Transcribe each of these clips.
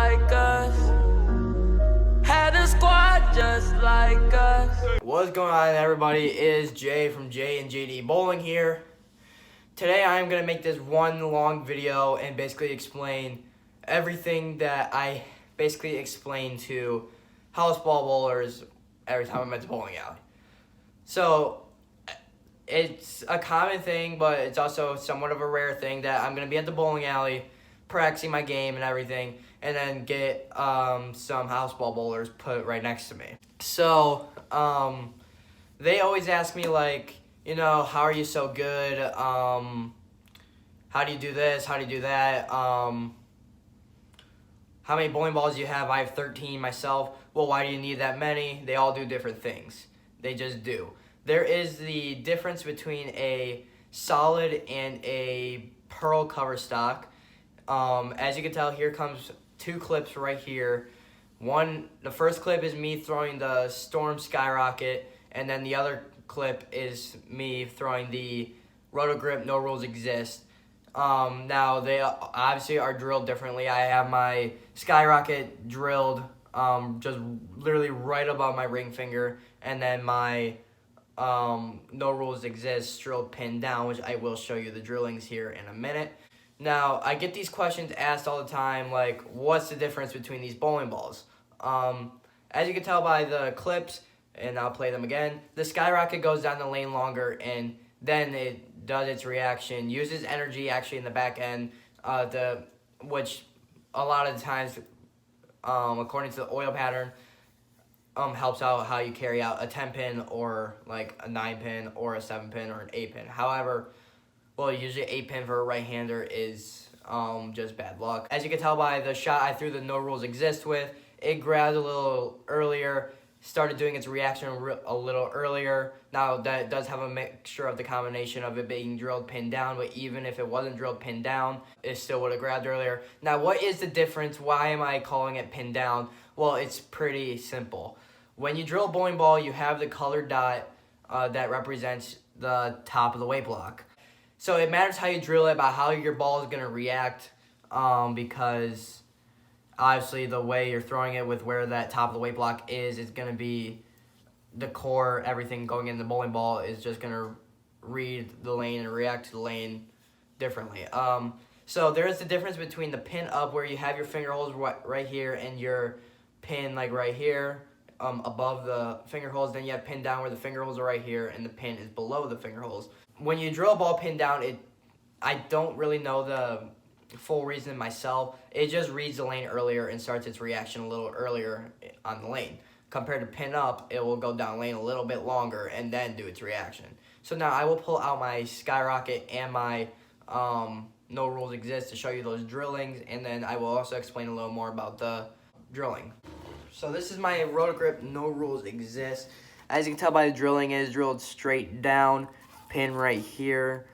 like us. Had a squad just like us. What's going on, everybody? It is Jay from J&JDBowling here. Today I'm going to make this one long video and basically explain everything that I basically explain to house ball bowlers every time I'm at the bowling alley. So it's a common thing, but it's also somewhat of a rare thing that I'm going to be at the bowling alley practicing my game and everything, and then get some house ball bowlers put right next to me. So they always ask me, like, you know, how are you so good? How do you do this? How do you do that? How many bowling balls do you have? I have 13 myself. Well, why do you need that many? They all do different things. They just do. There is the difference between a solid and a pearl cover stock. As you can tell, here comes two clips right here. The first clip is me throwing the Storm Skyrocket, and then the other clip is me throwing the Roto Grip No Rules Exist. Now, they obviously are drilled differently. I have my Skyrocket drilled just literally right above my ring finger, and then my No Rules Exist drilled pinned down, which I will show you the drillings here in a minute. Now, I get these questions asked all the time, like, what's the difference between these bowling balls? As you can tell by the clips, and I'll play them again, the Skyrocket goes down the lane longer, and then it does its reaction, uses energy actually in the back end, which a lot of the times, according to the oil pattern, helps out how you carry out a 10-pin or like a 9-pin or a 7-pin or an 8-pin. However, well, usually 8-pin for a right-hander is just bad luck. As you can tell by the shot I threw the No Rules Exist with, it grabbed a little earlier, started doing its reaction a little earlier. Now, that does have a mixture of the combination of it being drilled pinned down, but even if it wasn't drilled pinned down, it still would have grabbed earlier. Now, what is the difference? Why am I calling it pinned down? Well, it's pretty simple. When you drill a bowling ball, you have the colored dot that represents the top of the weight block. So it matters how you drill it, about how your ball is going to react, because obviously the way you're throwing it with where that top of the weight block is going to be the core. Everything going in the bowling ball is just going to read the lane and react to the lane differently. So there is the difference between the pin up, where you have your finger holes right here, and your pin like right here above the finger holes. Then you have pin down where the finger holes are right here, and the pin is below the finger holes. When you drill a ball pinned down, I don't really know the full reason myself. It just reads the lane earlier and starts its reaction a little earlier on the lane. Compared to pin up, it will go down lane a little bit longer and then do its reaction. So now I will pull out my Skyrocket and my No Rules Exist to show you those drillings, and then I will also explain a little more about the drilling. So this is my Roto Grip No Rules Exist. As you can tell by the drilling, it is drilled straight down, pin right here,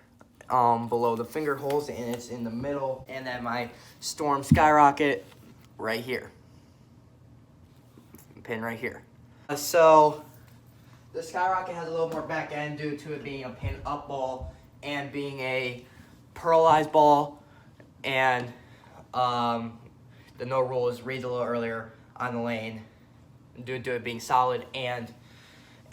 below the finger holes, and it's in the middle. And then my Storm Skyrocket right here, pin right here. So the Skyrocket has a little more back end due to it being a pin up ball and being a pearlized ball, and the No Rules reads a little earlier on the lane due to it being solid and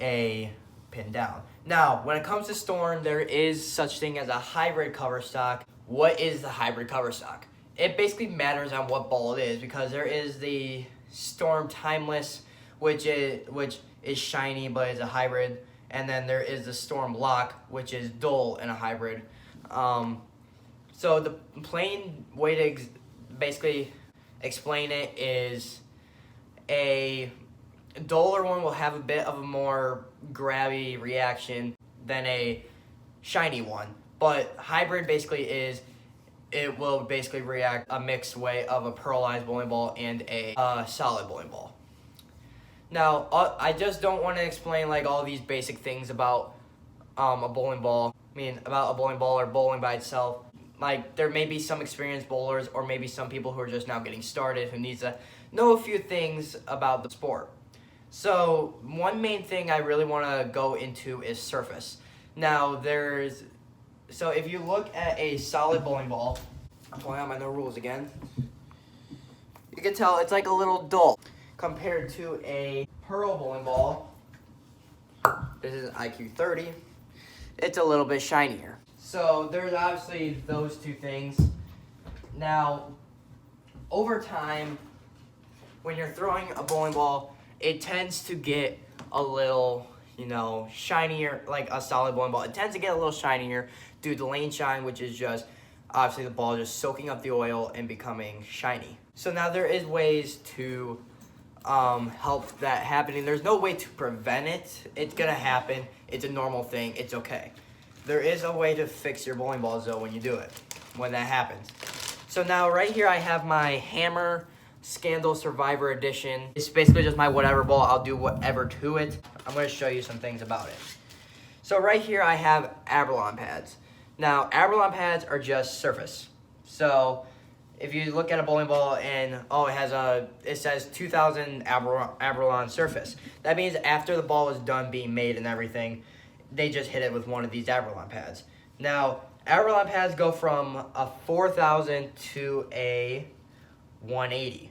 a pin down. Now, when it comes to Storm, there is such thing as a hybrid cover stock. What is the hybrid cover stock? It basically matters on what ball it is, because there is the Storm Timeless, which is shiny but is a hybrid, and then there is the Storm Lock, which is dull and a hybrid. So the plain way to basically explain it is a duller one will have a bit of a more grabby reaction than a shiny one. But hybrid basically is, it will basically react a mixed way of a pearlized bowling ball and a solid bowling ball. Now, I just don't want to explain like all these basic things about a bowling ball. About a bowling ball or bowling by itself. Like, there may be some experienced bowlers, or maybe some people who are just now getting started who needs to know a few things about the sport. So one main thing I really want to go into is surface. Now, so if you look at a solid bowling ball, I'm pulling out my No Rules again. you can tell it's like a little dull compared to a pearl bowling ball. This is an IQ 30. It's a little bit shinier. So there's obviously those two things. Now, over time, when you're throwing a bowling ball, it tends to get a little, shinier, like a solid bowling ball. It tends to get a little shinier due to lane shine, which is just obviously the ball just soaking up the oil and becoming shiny. So now there is ways to help that happening. There's no way to prevent it. It's gonna happen. It's a normal thing. It's okay. There is a way to fix your bowling balls though when you do it, when that happens. So now right here I have my Hammer Scandal Survivor Edition. It's basically just my whatever ball. I'll do whatever to it. I'm gonna show you some things about it. So right here I have Abralon pads. Now Abralon pads are just surface. So if you look at a bowling ball and it says 2000 Abralon surface. That means after the ball is done being made and everything, they just hit it with one of these Abralon pads. Now, Abralon pads go from a 4000 to a 180.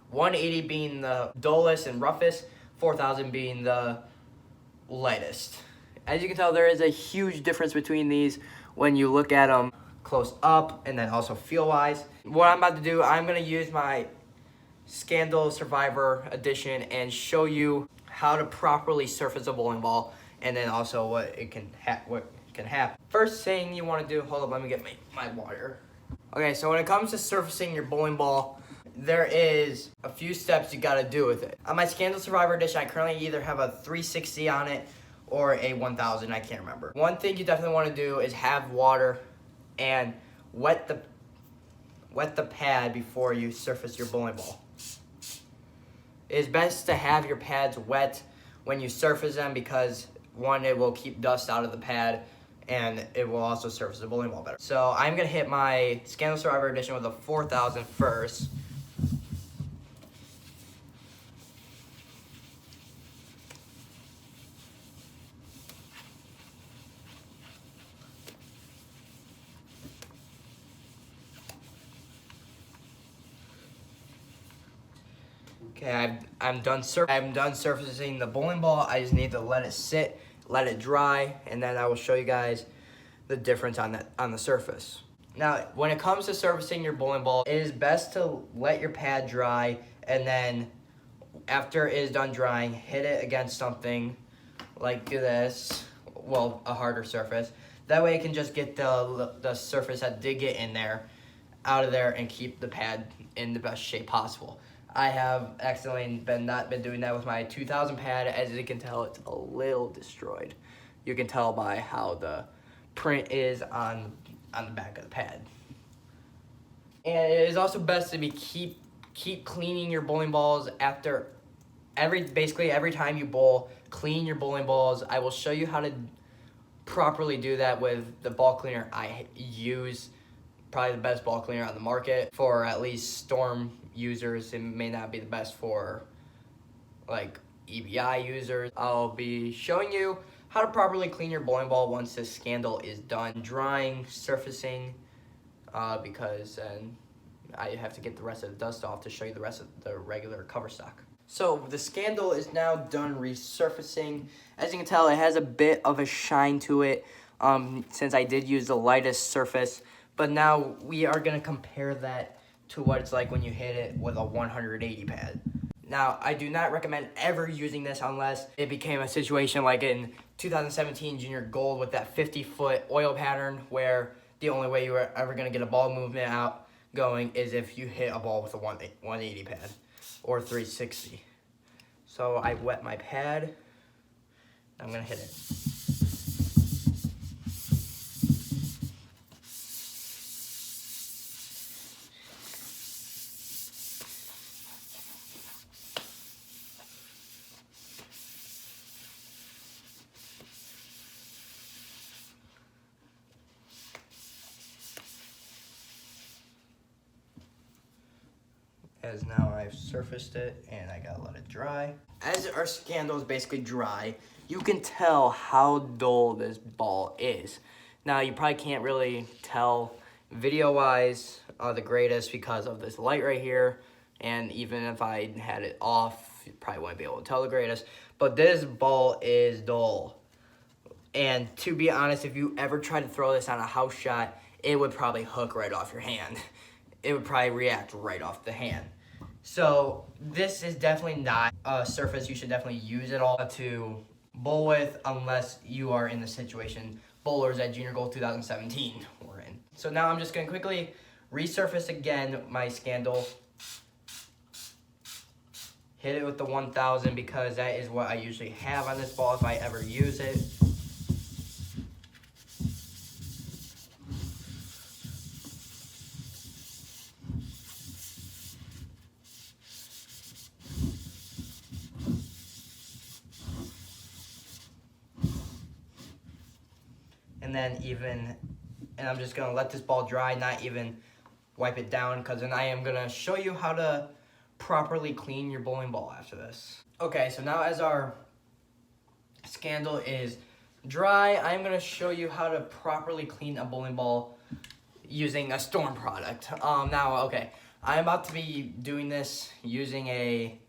180 being the dullest and roughest, 4000 being the lightest. As you can tell, there is a huge difference between these when you look at them close up and then also feel wise. What I'm about to do, I'm going to use my Scandal Survivor Edition and show you how to properly surface a bowling ball and then also what can happen. First thing you want to do, hold up, let me get my water. Okay, so when it comes to surfacing your bowling ball, there is a few steps you got to do with it. On my Scandal Survivor Edition, I currently either have a 360 on it or a 1000, I can't remember. One thing you definitely want to do is have water and wet the pad before you surface your bowling ball. It is best to have your pads wet when you surface them because one, it will keep dust out of the pad and it will also surface the bowling ball better. So I'm gonna hit my Scandal Survivor Edition with a 4000 first. Okay, I'm done surfacing the bowling ball. I just need to let it sit, let it dry, and then I will show you guys the difference on the surface. Now, when it comes to surfacing your bowling ball, it is best to let your pad dry, and then after it is done drying, hit it against something like this, well, a harder surface. That way it can just get the surface that did get in there out of there and keep the pad in the best shape possible. I have accidentally not been doing that with my 2000 pad. As you can tell, it's a little destroyed. You can tell by how the print is on the back of the pad. And it is also best to keep cleaning your bowling balls after basically every time you bowl. Clean your bowling balls. I will show you how to properly do that with the ball cleaner I use. Probably the best ball cleaner on the market for at least storm users. It may not be the best for like EBI users. I'll be showing you how to properly clean your bowling ball once this Scandal is done drying, surfacing, because then I have to get the rest of the dust off to show you the rest of the regular cover stock. So the Scandal is now done resurfacing. As you can tell, it has a bit of a shine to it since I did use the lightest surface. But now we are going to compare that to what it's like when you hit it with a 180 pad. Now, I do not recommend ever using this unless it became a situation like in 2017 Junior Gold with that 50-foot oil pattern where the only way you were ever going to get a ball movement going is if you hit a ball with a 180 pad or 360. So I wet my pad. I'm going to hit it. As now I've surfaced it and I gotta let it dry. As our Scandal is basically dry, you can tell how dull this ball is. Now you probably can't really tell video-wise the greatest because of this light right here and even if I had it off, you probably wouldn't be able to tell the greatest. But this ball is dull. And to be honest, if you ever try to throw this on a house shot, it would probably hook right off your hand. It would probably react right off the hand. So this is definitely not a surface you should definitely use at all to bowl with, unless you are in the situation bowlers at Junior Gold 2017 were in. So now I'm just gonna quickly resurface again my Scandal. Hit it with the 1000 because that is what I usually have on this ball if I ever use it. And I'm just gonna let this ball dry, not even wipe it down, because then I am gonna show you how to properly clean your bowling ball after this. Okay, so now as our Scandal is dry, I'm gonna show you how to properly clean a bowling ball using a Storm product. Okay, I'm about to be doing this using a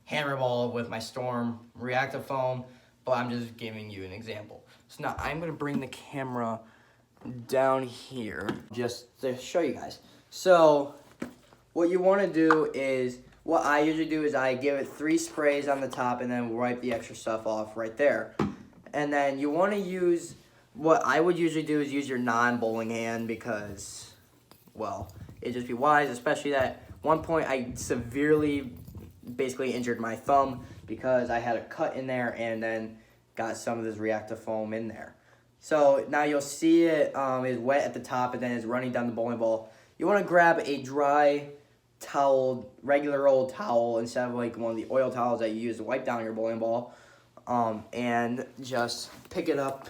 hammer ball with my Storm reactive foam, but I'm just giving you an example. So now I'm gonna bring the camera down here just to show you guys. So what you wanna do is, what I usually do is I give it 3 sprays on the top and then wipe the extra stuff off right there. And then you wanna use, what I would usually do is use your non-bowling hand because, well, it'd just be wise, especially that one point I severely basically injured my thumb because I had a cut in there and then got some of this reactive foam in there. So now you'll see it is wet at the top and then it's running down the bowling ball. You want to grab a dry towel, regular old towel, instead of like one of the oil towels that you use to wipe down your bowling ball, and just pick it up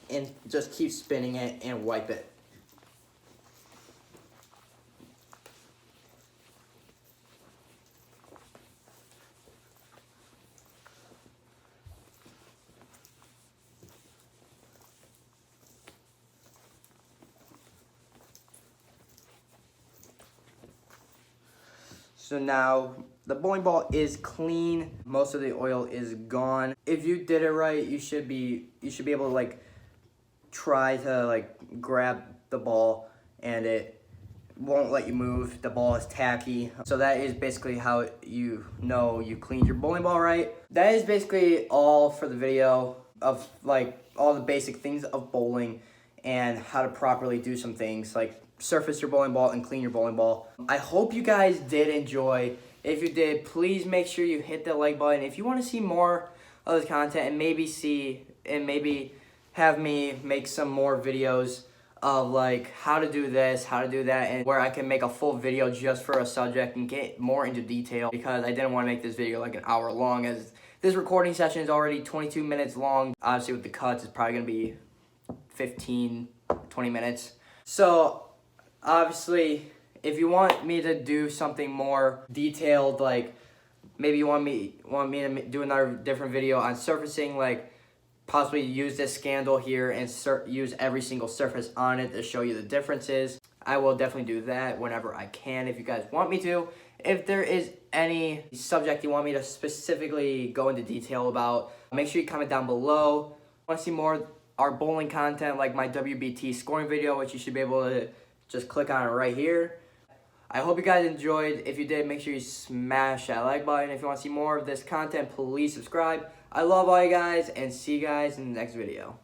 and just keep spinning it and wipe it. So now the bowling ball is clean. Most of the oil is gone. If you did it right, you should be able to like try to like grab the ball and it won't let you move. The ball is tacky. So that is basically how you know you cleaned your bowling ball right. That is basically all for the video of like all the basic things of bowling and how to properly do some things like surface your bowling ball and clean your bowling ball. I hope you guys did enjoy. If you did, please make sure you hit the like button. If you want to see more of this content and maybe have me make some more videos of like how to do this, how to do that, and where I can make a full video just for a subject and get more into detail, because I didn't want to make this video like an hour long, as this recording session is already 22 minutes long. Obviously with the cuts, it's probably going to be 15, 20 minutes. So obviously, if you want me to do something more detailed, like maybe you want me to do another different video on surfacing, like possibly use this Scandal here and use every single surface on it to show you the differences, I will definitely do that whenever I can if you guys want me to. If there is any subject you want me to specifically go into detail about, make sure you comment down below. Want to see more our bowling content, like my WBT scoring video, which you should be able to just click on it right here. I hope you guys enjoyed. If you did, make sure you smash that like button. If you want to see more of this content, please subscribe. I love all you guys, and see you guys in the next video.